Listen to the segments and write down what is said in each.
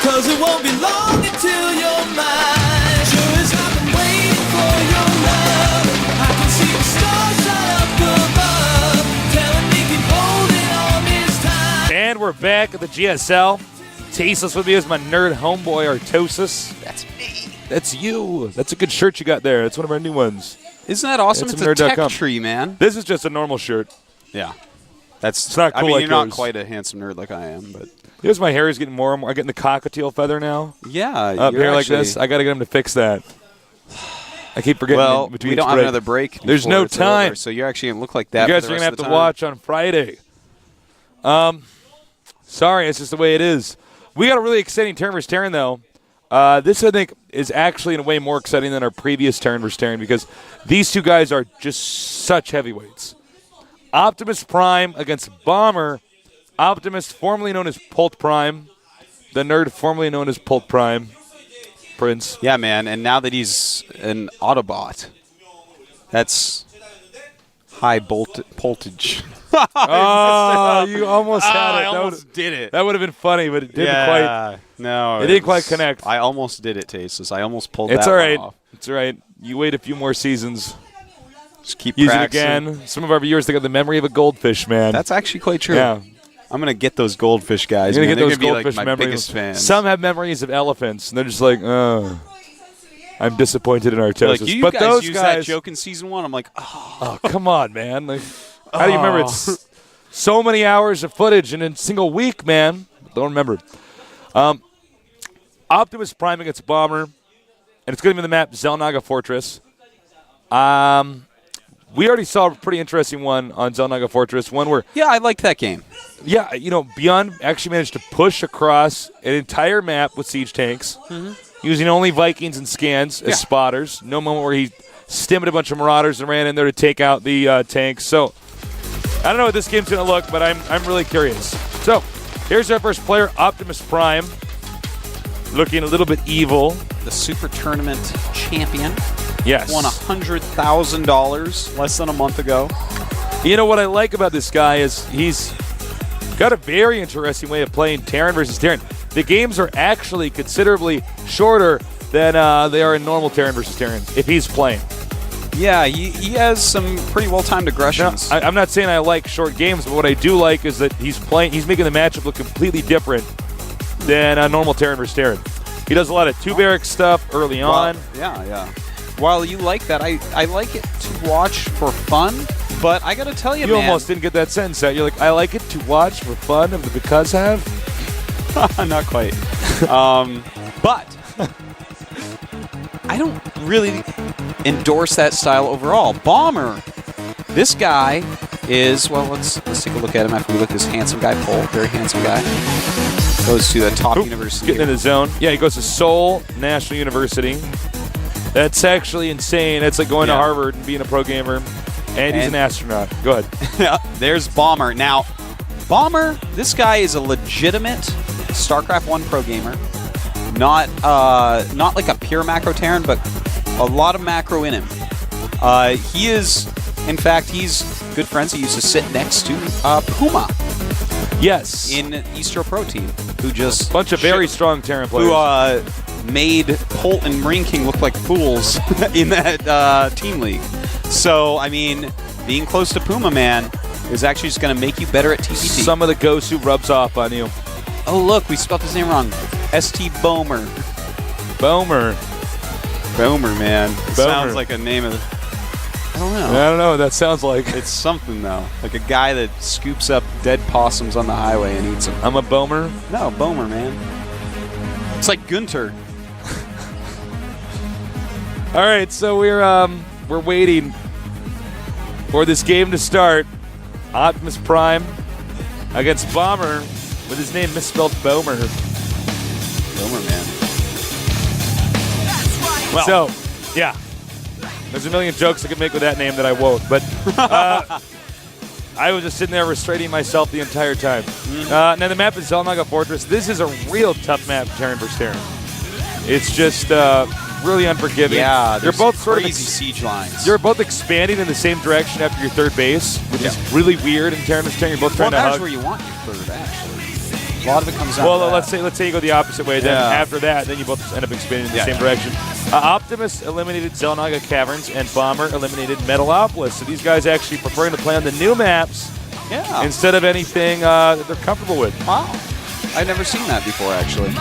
'cause it won't be long until you're mine. Sure as I've been waiting for your love, I can see the stars light up above, telling me keep holding on this time. And we're back at the GSL. Tasteless with me is my nerd homeboy, Artosis. That's me. That's you. That's a good shirt you got there. It's one of our new ones. Isn't that awesome? It's a nerd.com. tech tree, man. This is just a normal shirt. Yeah. It's not cool I mean, like you're not yours. quite a handsome nerd like I am, but Here's my hair is getting more and more. I'm getting the cockatiel feather now. yeah, Up you're here like actually- this. I got to get him to fix that. I keep forgetting Well, in between we don't each have break. another break. There's before no it's time. over, so you're actually gonna look like that. You guys for are the going to have rest to of the watch on Friday. Sorry, it's just the way it is. We got a really exciting Terran vs. Terran, though. This, I think, is actually in a way more exciting than our previous Terran vs. Terran because these two guys are just such heavyweights. Optimus Prime against Bomber. Optimus, formerly known as Polt Prime. The nerd formerly known as Polt Prime. Prince. Yeah, man. And now that he's an Autobot, that's high voltage. Oh, you almost had it. I That almost would- did it. That would have been funny, but it didn't quite. No, It didn't quite connect. I almost did it, Tasteless. I almost pulled It's that all one right. off. It's all right. You wait a few more seasons. Just keep Use it practicing. again. Some of our viewers think of the memory of a goldfish, man. That's actually quite true. yeah. I'm gonna get those goldfish guys. You're gonna man. get those They're gonna goldfish be like my memories. biggest fans. Some have memories of elephants, and they're just like, I'm disappointed in our They're like, toast. you But guys those used guys, that joke in season 1. I'm like, oh, oh, come on, man. Like, how do you remember? It's so many hours of footage in a single week, man. Don't remember. Optimus Prime against Bomber, and it's going to be the map Zelnaga Fortress. We already saw a pretty interesting one on Zelnaga Fortress, one where, yeah, I liked that game. yeah, Beyond actually managed to push across an entire map with siege tanks, using only Vikings and scans as spotters. No moment where he stimmed a bunch of Marauders and ran in there to take out the tanks. So, I don't know what this game's going to look, but I'm really curious. So, here's our first player, Optimus Prime, looking a little bit evil. The Super Tournament champion Yes. won $100,000 less than a month ago. You know what I like about this guy is he's got a very interesting way of playing Terran versus Terran. The games are actually considerably shorter than they are in normal Terran versus Terran if he's playing. Yeah, he has some pretty well-timed Now, aggressions. I'm not saying I like short games, but what I do like is that he's making the matchup look completely different than a normal Terran versus Terran. He does a lot of two-barrack stuff early on. Yeah. While you like that, I like it to watch for fun, but I got to tell you, You man. almost didn't get that sentence out. You're like, I like it to watch for fun of the because have. Not quite. But I don't really endorse that style overall. Bomber, this guy is, well, let's take a look at him after we look at this handsome guy, Polt, very handsome guy. Goes to a top university. Getting in the zone. Yeah, he goes to Seoul National University. That's actually insane. That's like going to Harvard and being a pro gamer. And he's an astronaut. Go ahead. There's Bomber. Now, Bomber, this guy is a legitimate StarCraft 1 pro gamer. Not like a pure macro Terran, but a lot of macro in him. He is, in fact, he's good friends. He used to sit next to Puma Yes. in Eastro Pro Team, who just Bunch of very strong Terran players. who made Polt and Marine King look like fools in that team league. So, I mean, being close to Puma, man, is actually just going to make you better at TPT. Some of the Gosu rubs off on you. Oh, look, we spelled his name wrong. ST Bomer. Bomer. Bomer, man. It Bomer. sounds like a name of... I don't know. I don't know what that sounds like. It's something, though. Like a guy that scoops up dead possums on the highway and eats them. I'm a Bomer. No, Bomer, man. It's like Gunter. All right, so we're waiting for this game to start. Optimus Prime against Bomber with his name misspelled Bomer. Bomer, man. Well, so, yeah. There's a million jokes I could make with that name that I won't, but I was just sitting there restraining myself the entire time. Now, the map is Zelnaga Fortress. This is a real tough map, Terran vs. Terran. It's just really unforgiving. Yeah, you're both sort of crazy siege lines. You're both expanding in the same direction after your third base, which is really weird in Terran vs. Terran. You're both trying to that's hug. where you want your third, actually. lot of it comes out. Well, of that. let's say you go the opposite way. Then Yeah. after that, then you both end up expanding in the Yeah, same yeah. direction. Optimus eliminated Zelnaga Caverns, and Bomber eliminated Metalopolis. So these guys actually preferring to play on the new maps Yeah. instead of anything that they're comfortable with. Wow. I've never seen that before, actually.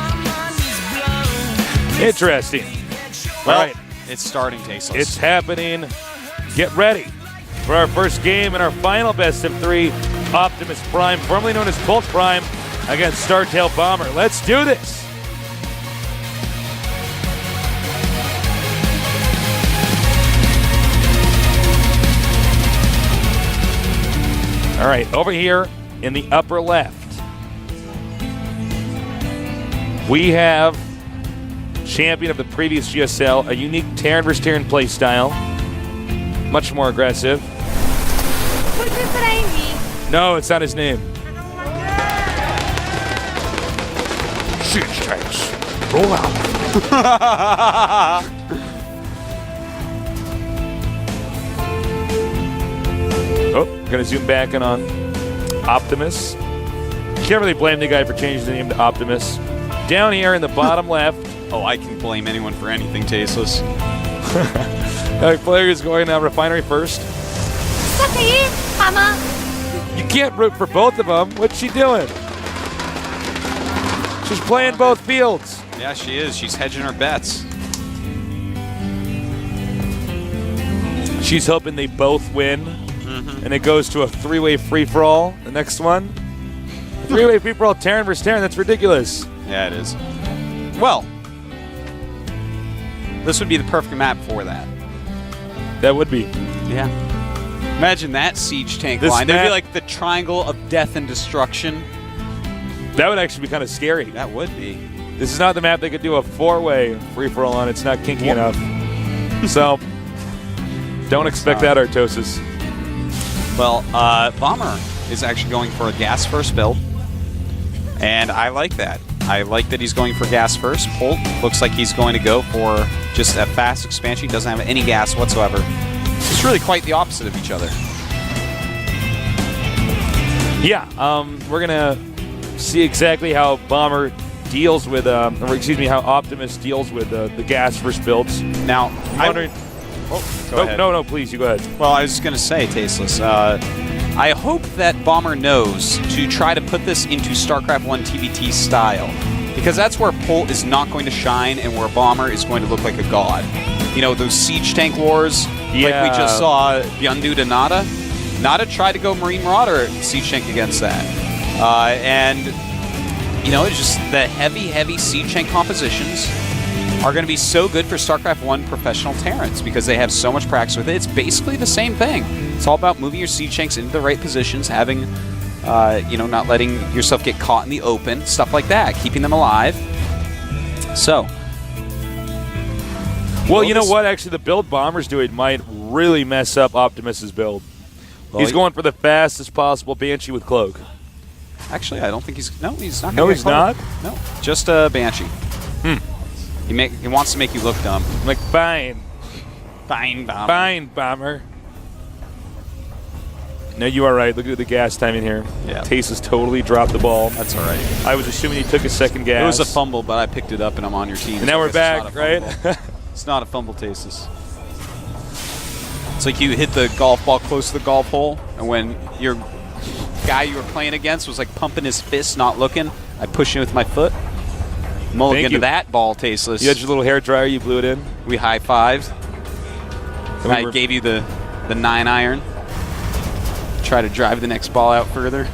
Interesting. Well, All right, it's starting, Tasteless. it's happening. Get ready for our first game and our final best of 3. Optimus Prime, formerly known as Polt Prime, against Startail Bomber. Let's do this. All right, over here in the upper left, we have champion of the previous GSL, a unique Terran vs. Terran play style. Much more aggressive. Por que prende? No, it's not his name. Siege tanks, roll out. Oh, gonna zoom back in on Optimus. Can't really blame the guy for changing the name to Optimus. Down here in the bottom left, Oh, I can blame anyone for anything, Tasteless. player is going Refinery first. Só que aí, Mama. You can't root for both of them. What's she doing? She's playing both fields. Yeah, she is. She's hedging her bets. She's hoping they both win, and it goes to a 3-way free-for-all. The next one, 3-way free-for-all, Terran versus Terran. That's ridiculous. Yeah, it is. Well, this would be the perfect map for that. That would be. Yeah. Imagine that siege tank This line. There'd be map- like the triangle of death and destruction. That would actually be kind of scary. That would be. This is not the map they could do a 4-way free-for-all on. It's not kinky enough. So, don't expect that, Artosis. Well, Bomber is actually going for a gas first build, and I like that. I like that he's going for gas first. Polt looks like he's going to go for just a fast expansion. He doesn't have any gas whatsoever. It's really quite the opposite of each other. Yeah, we're gonna see exactly how Bomber deals with, or excuse me, how Optimus deals with the gas first builds. Now, I'm wondering. go ahead. No, please, you go ahead. Well, I was just going to say, Tasteless, I hope that Bomber knows to try to put this into StarCraft 1 TBT style, because that's where Polt is not going to shine and where Bomber is going to look like a god. You know, those siege tank wars, like we Yeah. just saw Byundu to Nada. Nada tried to go Marine Marauder siege tank against that. And, you know, it's just the heavy siege tank compositions are going to be so good for StarCraft 1 professional Terrans because they have so much practice with it. It's basically the same thing. It's all about moving your siege tanks into the right positions, having, you know, not letting yourself get caught in the open, stuff like that, keeping them alive. So. Well, you know what? Actually, the build Bomber's doing might really mess up Optimus's build. Well, He's going for the fastest possible Banshee with Cloak. Actually, I don't think he's. No, he's not. No, gonna he's get not? close. No, just a Banshee. He wants to make you look dumb. I'm like, fine, Fine, Bomber. fine, Bomber. No, you are right. Look at the gas timing here. Yeah. Tace has totally dropped the ball. That's all right. I was assuming he took a second gas. It was a fumble, but I picked it up and I'm on your team. And now so I we're guess it's back, not a right? fumble. It's not a fumble, Tasteless. It's like you hit the golf ball close to the golf hole, and when your guy you were playing against was like pumping his fist, not looking, I pushed him with my foot. Mulligan Thank to you. that ball, Tasteless. You had your little hair dryer. You blew it in. We high-fived. And I were- gave you the 9-iron. Try to drive the next ball out further.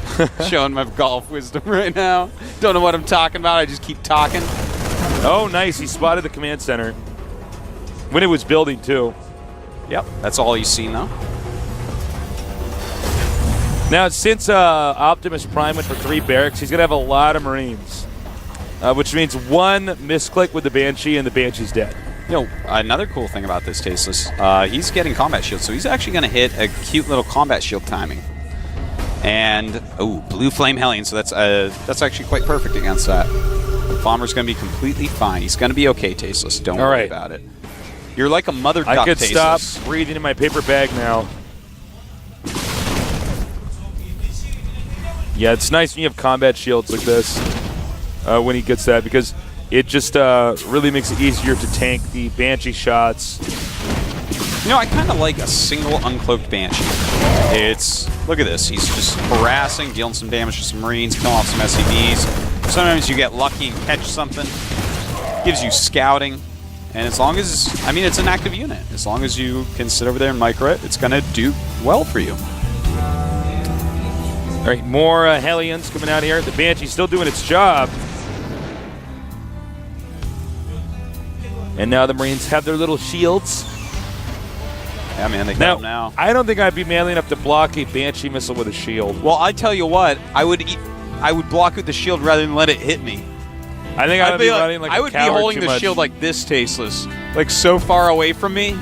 Showing my golf wisdom right now. Don't know what I'm talking about. I just keep talking. Oh, nice. He spotted the command center. When it was building, too. Yep. That's all you see now. Now, since Optimus Prime went for 3 barracks, he's going to have a lot of Marines. Which means 1 misclick with the Banshee, and the Banshee's dead. You know, another cool thing about this, Tasteless, he's getting combat shield, so he's actually going to hit a cute little combat shield timing. And, oh, blue flame Hellion, so that's actually quite perfect against that. Bomber's going to be completely fine. He's going to be okay, Tasteless. Don't All worry right. about it. You're like a mother duck, I could Tasteless. stop breathing in my paper bag now. Yeah, it's nice when you have combat shields like this. when he gets that, because it just really makes it easier to tank the Banshee shots. You know, I kind of like a single uncloaked Banshee. Look at this. He's just harassing, dealing some damage to some Marines, killing off some SCVs. Sometimes you get lucky and catch something. Gives you scouting. And as long as, I mean, it's an active unit. As long as you can sit over there and micro it, it's going to do well for you. All right, more Hellions coming out here. The Banshee's still doing its job. And now the Marines have their little shields. Yeah, man, they got them now. I don't think I'd be manly enough to block a Banshee missile with a shield. Well, I tell you what, I would block with the shield rather than let it hit me. I think I'd be running like I a would be coward holding too the much. shield like this, Tasteless, like so far away from me,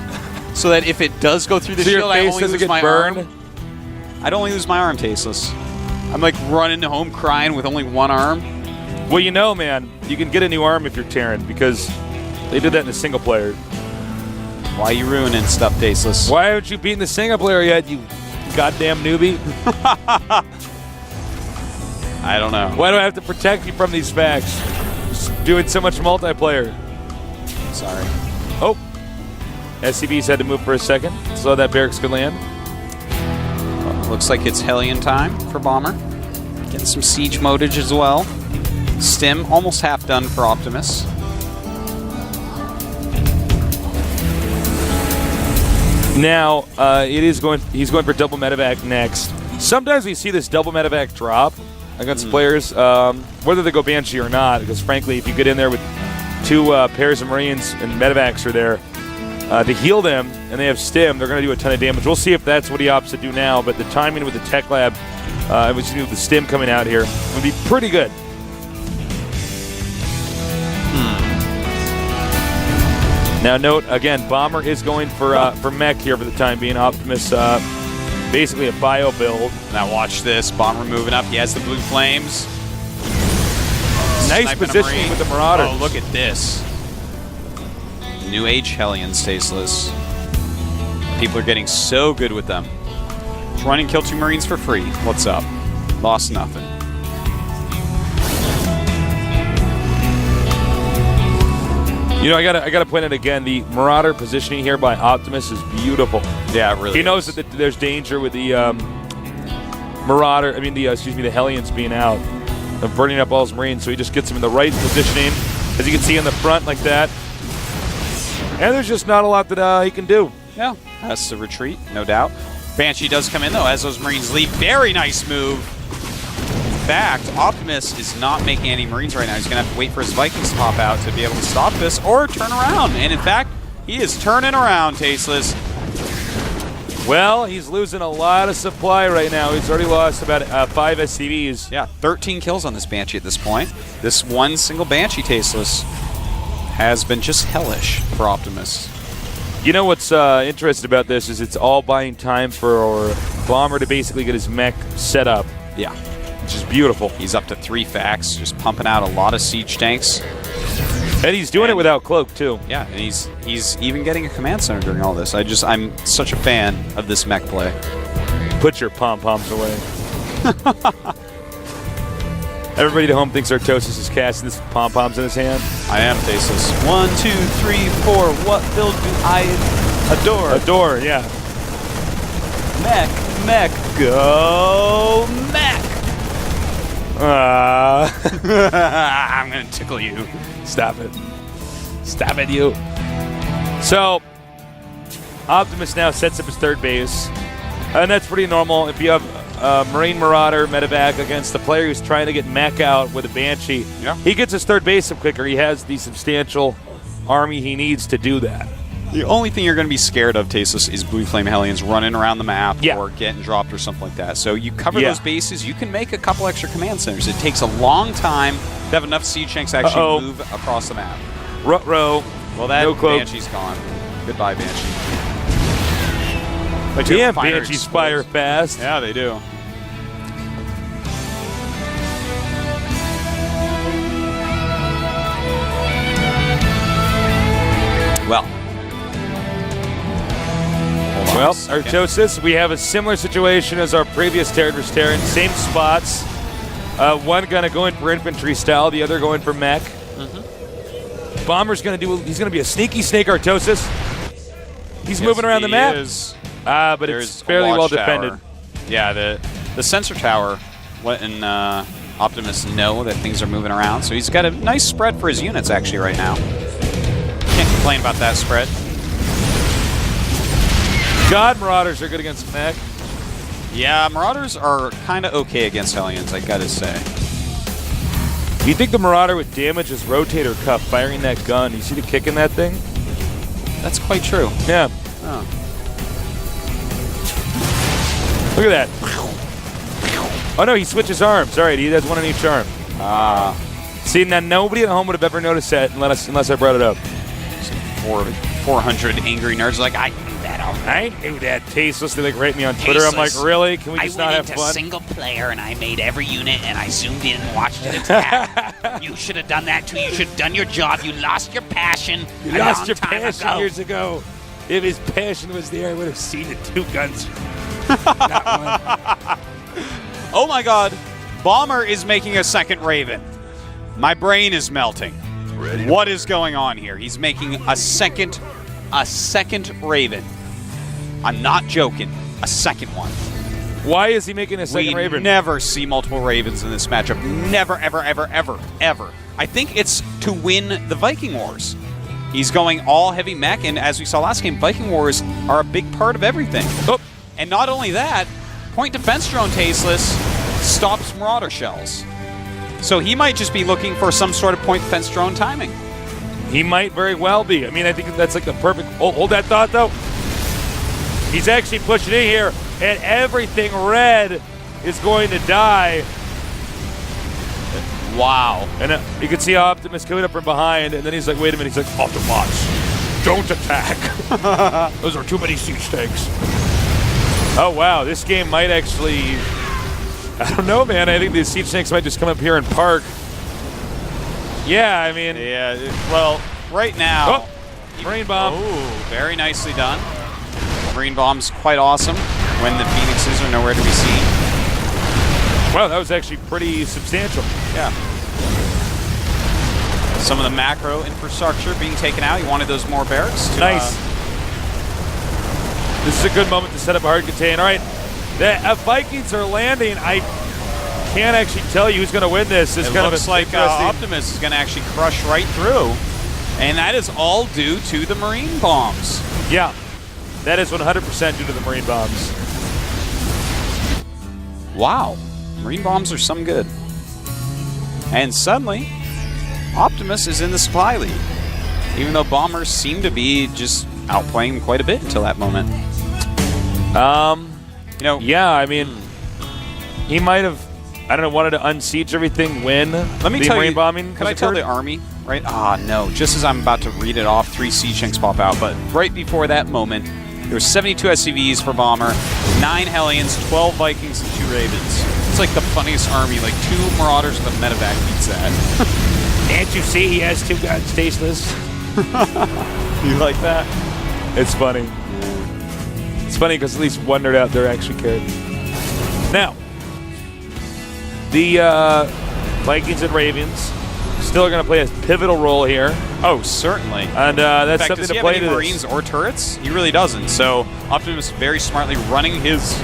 so that if it does go through the So your shield, I face only doesn't lose get my burned? arm. I'd only lose my arm, Tasteless. I'm like running home crying with only one arm. Well, you know, man, you can get a new arm if you're Terran, because they did that in the single player. Why are you ruining stuff, Tasteless? Why haven't you beaten the single player yet, you goddamn newbie? I don't know. Why do I have to protect you from these facts? Just doing so much multiplayer. Sorry. Oh. SCVs had to move for a second, so that barracks could land. Looks like it's Hellion time for Bomber. Getting some siege modage as well. Stim almost half done for Optimus. Now, he's going for double medevac next. Sometimes we see this double medevac drop against players, whether they go Banshee or not, because frankly, if you get in there with two pairs of Marines and medevacs are there to heal them, and they have stim, they're going to do a ton of damage. We'll see if that's what he opts to do now, but the timing with the tech lab, with the stim coming out here, would be pretty good. Now note, again, Bomber is going for mech here for the time being. Optimus, basically a bio build. Now watch this. Bomber moving up. He has the blue flames. Nice Sniping a positioning Marine. with the Marauder. Oh, look at this. New Age Hellions, Tasteless. People are getting so good with them. Run and kill 2 Marines for free. What's up? Lost nothing. You know, I gotta point out again, the Marauder positioning here by Optimus is beautiful. Yeah, it really He knows that there's danger with the Marauder, the Hellions being out, of burning up all his Marines, so he just gets them in the right positioning, as you can see in the front like that. And there's just not a lot that he can do. Yeah, that's the retreat, no doubt. Banshee does come in, though, as those Marines leave. Very nice move. In fact, Optimus is not making any Marines right now. He's going to have to wait for his Vikings to pop out to be able to stop this or turn around. And in fact, he is turning around, Tasteless. Well, he's losing a lot of supply right now. He's already lost about 5 SCVs. Yeah, 13 kills on this Banshee at this point. This one single Banshee, Tasteless, has been just hellish for Optimus. You know what's interesting about this is it's all buying time for Bomber to basically get his mech set up. Yeah. Which is beautiful. He's up to 3 facts, just pumping out a lot of siege tanks. And he's doing it without cloak, too. Yeah, and he's even getting a command center during all this. I'm such a fan of this mech play. Put your pom-poms away. Everybody at home thinks Artosis is casting his pom-poms in his hand. I am, Tasteless. 1, 2, 3, 4. What build do I adore? Adore, yeah. Mech, go mech! I'm gonna tickle you. Stop it. Stop it, you. So, Optimus now sets up his third base. And that's pretty normal. If you have Marine Marauder medevac against the player who's trying to get mech out with a Banshee, Yeah. he gets his third base up quicker. He has the substantial army he needs to do that. The only thing you're going to be scared of, Tasteless, is Blue Flame Hellions running around the map Yeah. or getting dropped or something like that. So you cover Yeah. those bases, you can make a couple extra command centers. It takes a long time to have enough siege tanks to actually move across the map. Ruh-roh. Well, that No cloak. Banshee's gone. Goodbye, Banshee. Like Damn, Banshees fire fast. Yeah, they do. Well. Well, Artosis, we have a similar situation as our previous Terran vs. Terran. Same spots. One gonna go in for infantry style, the other going for mech. Bomber's gonna he's gonna be a sneaky snake Artosis. He's moving around the map. But There's it's fairly a well watch defended. tower. Yeah, the sensor tower letting Optimus know that things are moving around. So he's got a nice spread for his units actually right now. Can't complain about that spread. God, Marauders are good against mech. Yeah, Marauders are kind of okay against Hellions, I gotta say. Do you think the Marauder would damage his rotator cuff firing that gun? You see the kick in that thing? That's quite true. Yeah. Oh. Look at that. Oh no, he switches arms. All right, he has one on each arm. See, now nobody at home would have ever noticed that unless I brought it up. 400 angry nerds like, I knew that already. I knew that. Tasteless. They like rate me on Twitter. I'm like, really? Can we just not have I went fun? into single player and I made every unit and I zoomed in and watched it attack. You should have done that too. You should have done your job. You lost your passion. You lost your passion years ago. If his passion was there, I would have seen the two guns. Not one. Oh my god, Bomber is making a second Raven. My brain is melting. What is going on here? He's making a second Raven. I'm not joking. A second one. Why is he making a second We Raven? never see multiple Ravens in this matchup. Never, ever, ever, ever, ever. I think it's to win the Viking Wars. He's going all heavy mech, and as we saw last game, Viking Wars are a big part of everything. Oh. And not only that, point defense drone Tasteless stops Marauder shells. So he might just be looking for some sort of point defense drone timing. He might very well be. I mean, I think that's like the perfect... Hold that thought, though. He's actually pushing in here, and everything red is going to die. Wow. And you can see Optimus coming up from behind, and then he's like, wait a minute. He's like, Optimus, don't attack. Those are too many siege tanks. Oh, wow. This game might actually... I don't know, man. I think the siege tanks might just come up here and park. Yeah, I mean... Yeah, well, right now... Oh, Marine Bomb. Oh, very nicely done. Marine Bomb's quite awesome when the Phoenixes are nowhere to be seen. Wow, that was actually pretty substantial. Yeah. Some of the macro infrastructure being taken out. He wanted those more barracks. To, Nice. This is a good moment to set up a hard contain. All right, the Vikings are landing. I can't actually tell you who's going to win this. It's it kind looks of like Optimus is going to actually crush right through. And that is all due to the Marine Bombs. Yeah, that is 100% due to the Marine Bombs. Wow. Marine Bombs are some good. And suddenly, Optimus is in the supply lead. Even though Bombers seem to be just outplaying him quite a bit until that moment. You know, Yeah, I mean, he might have, I don't know, wanted to unsiege everything, win let me the tell Marine you, bombing. Can I tell the army, right? Ah, no. Just as I'm about to read it off, 3 siege tanks pop out. But right before that moment, there were 72 SCVs for Bomber, 9 Hellions, 12 Vikings, and 2 Ravens. It's like the funniest army. Like 2 Marauders with a medevac beats that. Can't you see he has 2 guns, Tasteless? You like that? It's funny. It's funny because at least one nerd out there actually cared. Now, the Vikings and Ravens still are going to play a pivotal role here. Oh, certainly. And that's In fact, something does he to have play any to Marines or turrets? He really doesn't. So Optimus very smartly running his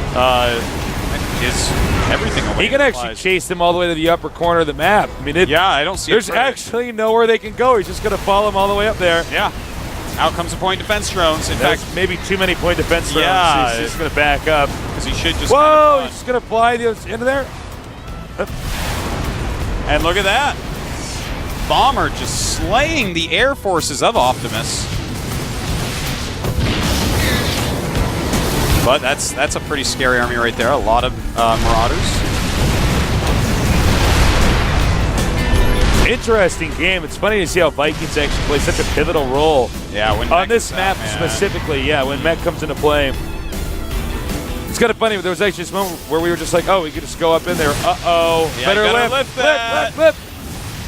everything away. He can actually chase them all the way to the upper corner of the map. I mean, Yeah, I don't see. there's actually nowhere they can go. He's just going to follow them all the way up there. Yeah. Out comes the point defense drones. In There's fact, maybe too many point defense drones. Yeah. He's just going to back up. because he should just. Whoa! Kind He's just going to fly the into there. and look at that. Bomber just slaying the air forces of Optimus. But that's a pretty scary army right there. A lot of Marauders. Interesting game. It's funny to see how Vikings actually play such a pivotal role. Yeah, when On Mech this is map out, man. specifically, yeah, when Mech comes into play. It's kind of funny. There was actually this moment where we were just like, oh, we could just go up in there. Uh-oh. Yeah, Better gotta lift. lift that. Lift.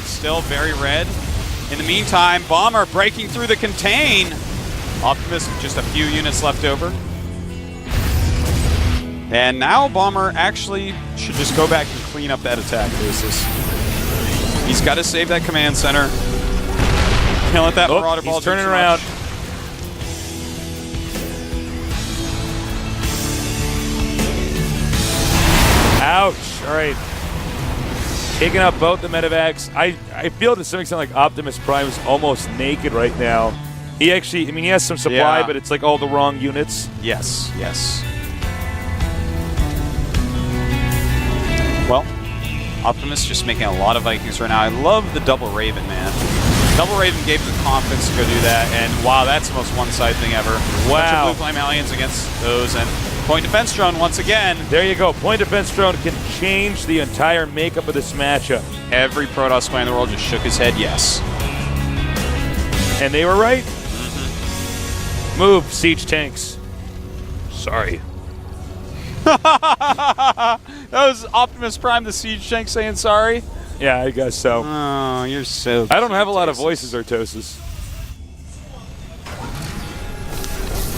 Still very red. In the meantime, Bomber breaking through the contain. Optimus with just a few units left over. And now Bomber actually should just go back and clean up that attack basis. He's got to save that command center. Can't let that Marauder Ball he's turning do too around. much. Ouch. All right. Taking out both the medevacs. I feel to some extent like Optimus Prime is almost naked right now. He actually, I mean, he has some supply, Yeah. but it's like all the wrong units. Yes, yes. Well, Optimus just making a lot of Vikings right now. I love the double Raven, man. Double Raven gave the confidence to go do that, and wow, that's the most one-side thing ever. Wow. Bunch of Blue Flame Aliens against those, and Point Defense Drone once again. There you go. Point Defense Drone can change the entire makeup of this matchup. Every Protoss player in the world just shook his head yes. And they were right. Move, siege tanks. Sorry. That was Optimus Prime, the siege tank, saying sorry. Yeah, I guess so. Oh, you're so I don't have a lot of cute, voices, Artosis.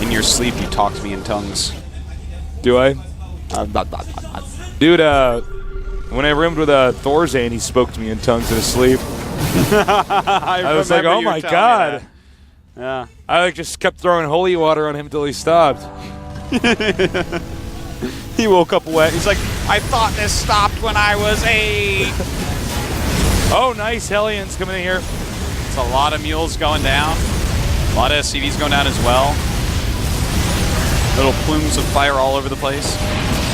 In your sleep, you talk to me in tongues. Do I? Dude, when I roomed with Thorzane, he spoke to me in tongues in his sleep. I was like, oh my god. Yeah. I like just kept throwing holy water on him until he stopped. He woke up wet. He's like, I thought this stopped when I was 8. Oh, nice. Hellions coming in here. It's a lot of mules going down. A lot of SCVs going down as well. Little plumes of fire all over the place.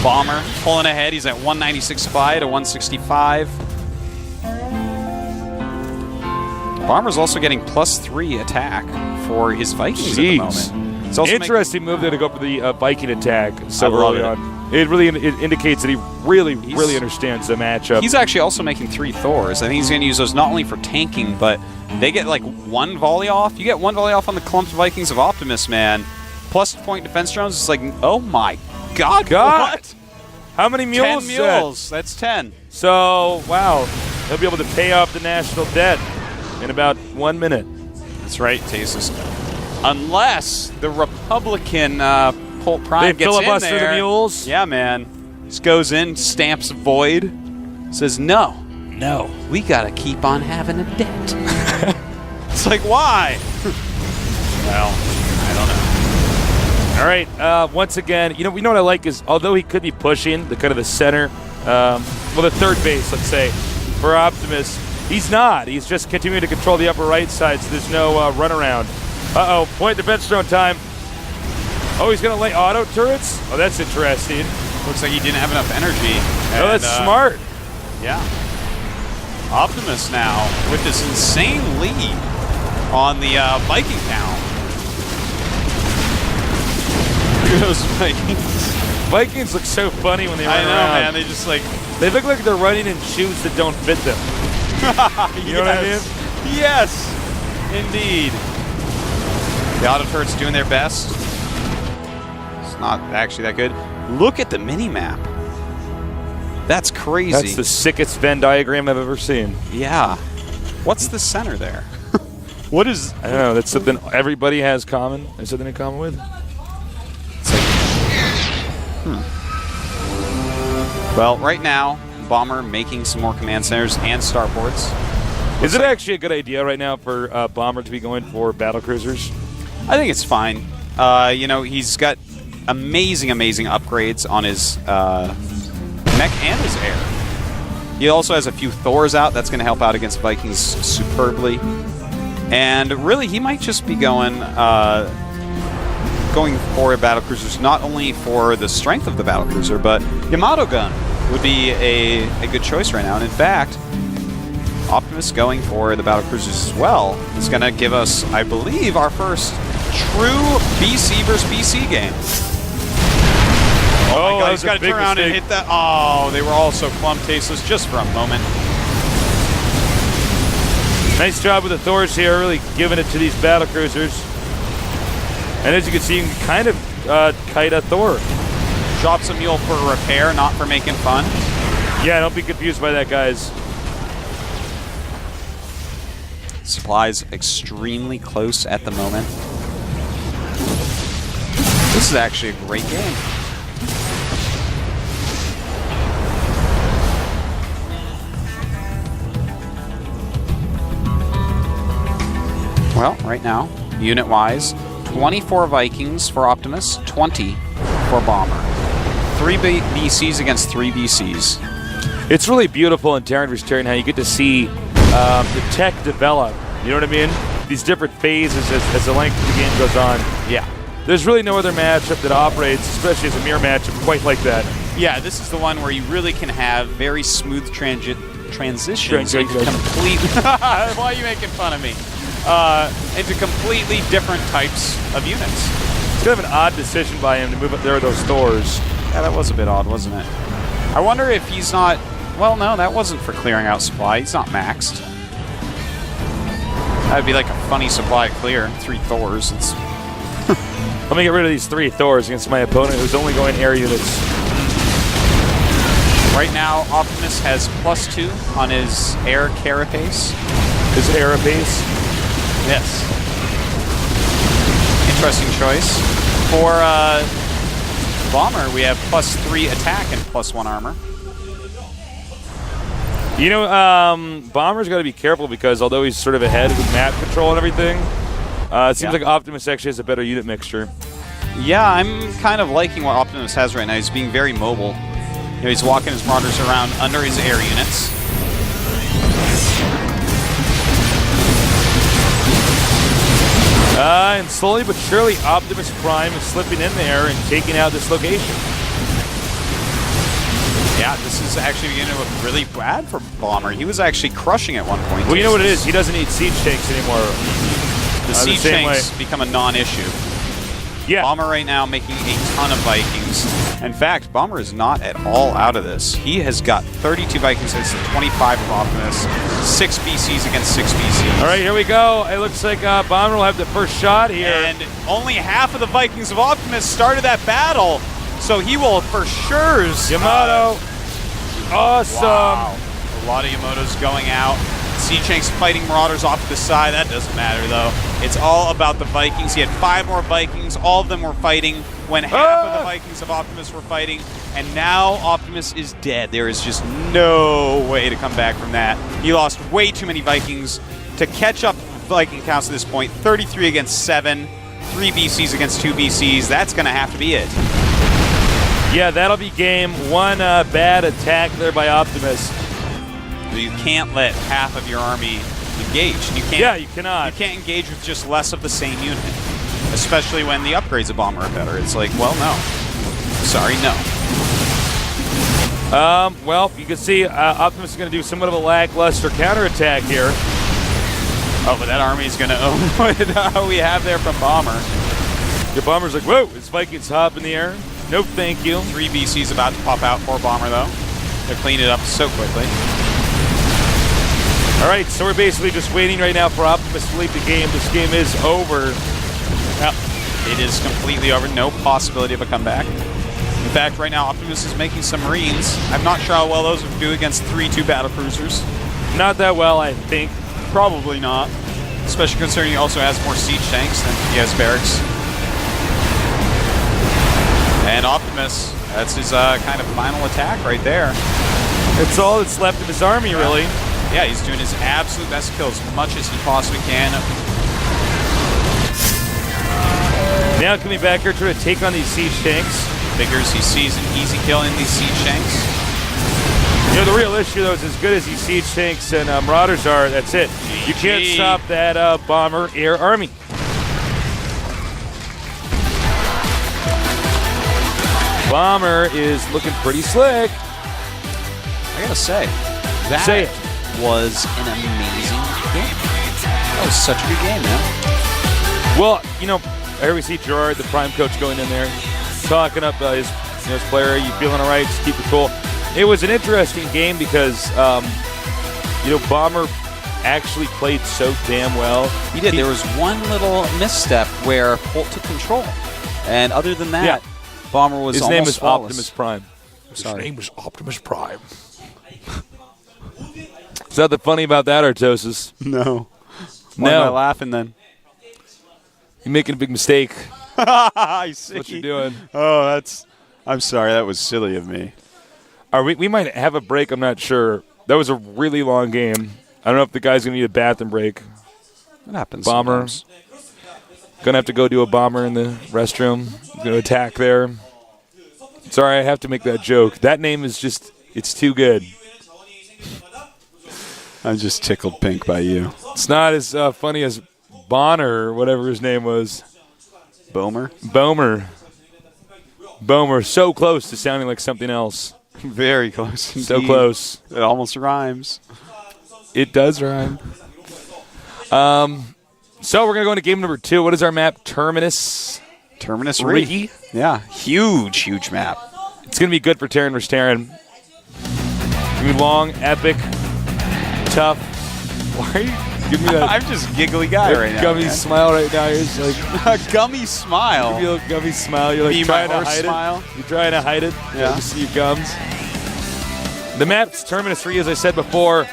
Bomber pulling ahead. He's at 196 spy to 165. Bomber's also getting +3 attack for his Vikings at the moment. He's also Interesting move there to go for the Viking attack so I love early it. on. It really indicates that he really understands the matchup. He's actually also making 3 Thors. I think he's going to use those not only for tanking, but they get like 1 volley off. You get 1 volley off on the clumped Vikings of Optimus, man. Plus point defense drones. It's like, oh my god. What? How many mules? 10 mules. That's 10. So, wow. He'll be able to pay off the national debt in about 1 minute. That's right, Tasis. Unless the Republican Polt Prime They gets in filibuster there. the mules? Yeah, man. Just goes in, stamps void, says, no, we gotta keep on having a debt. It's like, why? Well, I don't know. All right, once again, you know what I like is, although he could be pushing the kind of the center, well, the third base, let's say, for Optimus, he's not. He's just continuing to control the upper right side, so there's no runaround. Uh-oh, point defense drone time. Oh, he's going to lay auto turrets? Oh, that's interesting. Looks like he didn't have enough energy. Oh, that's smart. Yeah. Optimus now with this insane lead on the Viking count. Look at those Vikings. Vikings look so funny when they run I know, around. man. They just like... They look like they're running in shoes that don't fit them. You know what I mean? Yes, indeed. The auto turrets doing their best. It's not actually that good. Look at the mini-map. That's crazy. That's the sickest Venn diagram I've ever seen. Yeah. What's the center there? What is... I don't know. That's something everybody has common. There's something in common with. It's like... Well, right now, Bomber making some more command centers and starports. Is it actually a good idea right now for Bomber to be going for battle cruisers? I think it's fine. You know, he's got amazing upgrades on his mech and his air. He also has a few Thors out. That's going to help out against Vikings superbly. And really, he might just be going for battle cruisers, not only for the strength of the battle cruiser, but Yamato gun would be a good choice right now. And in fact, Optimus going for the battle cruisers as well is going to give us, I believe, our first true BC versus BC game. Oh my god, he's got to turn around and hit that. Oh, they were all so plumb tasteless just for a moment. Nice job with the Thors here, really giving it to these battle cruisers. And as you can see, you can kind of kite a Thor. Drops a mule for repair, not for making fun. Yeah, don't be confused by that, guys. Supplies extremely close at the moment. This is actually a great game. Well, right now, unit-wise, 24 Vikings for Optimus, 20 for Bomber. 3 BCs against 3 BCs. It's really beautiful in Terran vs. Terran how you get to see the tech develop. You know what I mean? These different phases as the length of the game goes on. Yeah. There's really no other matchup that operates, especially as a mirror matchup, quite like that. Yeah, this is the one where you really can have very smooth transitions into Transition. complete. Why are you making fun of me? Into completely different types of units. It's kind of an odd decision by him to move up there with those Thors. Yeah, that was a bit odd, wasn't it? I wonder if he's not. Well, no, that wasn't for clearing out supply. He's not maxed. That'd be like a funny supply clear. 3 Thors. It's Let me get rid of these 3 Thors against my opponent who's only going air units. right now. Optimus has +2 on his air carapace. His aeropace. Yes. Interesting choice. For Bomber, we have +3 attack and +1 armor. You know, Bomber's got to be careful because although he's sort of ahead with map control and everything, it seems like Optimus actually has a better unit mixture. Yeah, I'm kind of liking what Optimus has right now. He's being very mobile. You know, he's walking his Marauders around under his air units. And slowly but surely, Optimus Prime is slipping in there and taking out this location. Yeah, this is actually beginning to look really bad for Bomber. He was actually crushing at one point. Well, you know what it is? He doesn't need siege tanks anymore. The siege tanks become a non-issue. Yeah. Bomber right now making a ton of Vikings. In fact, Bomber is not at all out of this. He has got 32 Vikings against the 25 from Optimus, 6 BCs against 6 BCs. All right, here we go. It looks like Bomber will have the first shot here. And only half of the Vikings of Optimus started that battle, so he will for sure. Yamato. Awesome. Wow. A lot of Yamatos going out. Siege tanks fighting Marauders off to the side. That doesn't matter, though. It's all about the Vikings. He had 5 more Vikings. All of them were fighting when half of the Vikings of Optimus were fighting. And now Optimus is dead. There is just no way to come back from that. He lost way too many Vikings to catch up Viking counts at this point. 33 against 7. 3 BCs against 2 BCs. That's going to have to be it. Yeah, that'll be game 1. Bad attack there by Optimus. You can't let half of your army engage. You can't. Yeah, you cannot. You can't engage with just less of the same unit, especially when the upgrades of Bomber are better. It's like, well, no. Sorry, no. Well, you can see Optimus is going to do somewhat of a lackluster counterattack here. Oh, but that army is going to own what we have there from Bomber. Your Bomber's like, whoa, his Vikings hop in the air. No, thank you. 3 BCs about to pop out for Bomber, though. They're cleaning it up so quickly. All right, so we're basically just waiting right now for Optimus to leave the game. This game is over. Yep. It is completely over. No possibility of a comeback. In fact, right now, Optimus is making some Marines. I'm not sure how well those would do against 3-2 battlecruisers. Not that well, I think. Probably not. Especially considering he also has more siege tanks than he has barracks. And Optimus, that's his kind of final attack right there. It's all that's left of his army, really. Yeah, he's doing his absolute best to kill as much as he possibly can. Now coming back here trying to take on these siege tanks. Figures he sees an easy kill in these siege tanks. You know, the real issue, though, is as good as these siege tanks and Marauders are, that's it. You can't stop that Bomber air army. Bomber is looking pretty slick. I gotta say, that Say it. was an amazing game. That was such a good game, man. Well, you know, here we see Gerard, the Prime coach, going in there, talking up his player. You feeling all right? Just keep it cool. It was an interesting game because, you know, Bomber actually played so damn well. He did. There was one little misstep where Polt took control. And other than that, Bomber was his almost name is flawless. Optimus Prime. Sorry. His name is Optimus Prime. Is that the funny about that, Artosis? No. Why am I laughing then? You're making a big mistake. I see. What you're doing. Oh, I'm sorry. That was silly of me. We might have a break. I'm not sure. That was a really long game. I don't know if the guy's going to need a bathroom break. It happens. Bomber. sometimes. Gonna have to go do a bomber in the restroom. Gonna attack there. Sorry, I have to make that joke. That name is just, it's too good. I'm just tickled pink by you. It's not as funny as Bonner or whatever his name was. Bomer. Bomer. So close to sounding like something else. Very close. So indeed. close. It almost rhymes. It does rhyme. So we're going to go into game number 2. What is our map? Terminus. Terminus Rigi. Rigi. Yeah, huge map. It's going to be good for Terran vs. Terran. It's going to be long, epic, tough. Why are you giving me that I'm just a giggly guy right now. gummy man. smile right now? You're just like, A gummy smile. give me a little gummy smile. You're like Be my trying to horse hide smile? it. You're trying to hide it. Yeah. You see your gums. The map's Terminus 3, as I said before,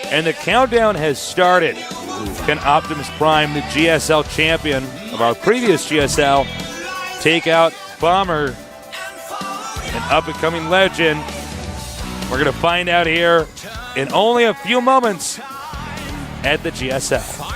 and the countdown has started. Can Optimus Prime, the GSL champion of our previous GSL, take out Bomber, an up-and-coming legend? We're going to find out here in only a few moments at the GSL.